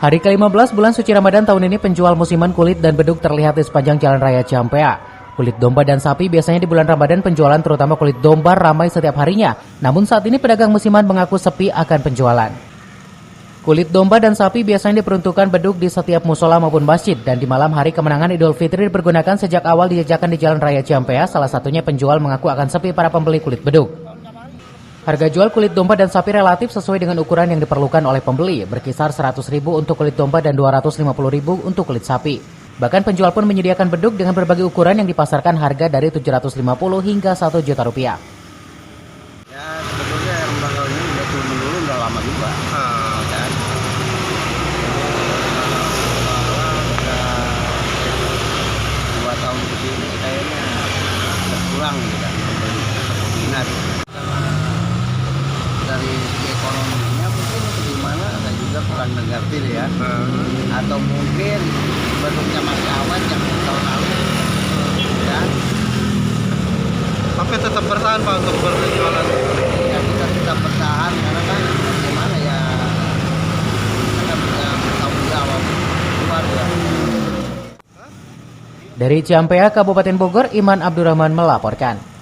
Hari ke-15 bulan suci Ramadan tahun ini penjual musiman kulit dan beduk terlihat di sepanjang Jalan Raya Ciampea. Kulit domba dan sapi biasanya di bulan Ramadan penjualan terutama kulit domba ramai setiap harinya. Namun saat ini pedagang musiman mengaku sepi akan penjualan. Kulit domba dan sapi biasanya diperuntukkan beduk di setiap musola maupun masjid dan di malam hari kemenangan Idul Fitri dipergunakan sejak awal dijajakan di Jalan Raya Ciampea. Salah satunya penjual mengaku akan sepi para pembeli kulit beduk. Harga jual kulit domba dan sapi relatif sesuai dengan ukuran yang diperlukan oleh pembeli, berkisar Rp100.000 untuk kulit domba dan Rp250.000 untuk kulit sapi. Bahkan penjual pun menyediakan beduk dengan berbagai ukuran yang dipasarkan harga dari Rp750 hingga Rp1.000.000. Ya sebetulnya lembaga ini udah turun udah lama juga. Kan? Udah 2 tahun begini kayaknya berkurang gitu kan minat. Dari segi ekonominya mungkin gimana saya juga kurang mengerti ya. Atau mungkin bentuknya masih awet yang tahun lalu ya. Tapi tetap bertahan Pak untuk berjualan. Ya kita tetap bertahan karena kan gimana ya, kita punya tanggung jawab keluarga. Dari Ciampea, Kabupaten Bogor, Iman Abdurrahman melaporkan.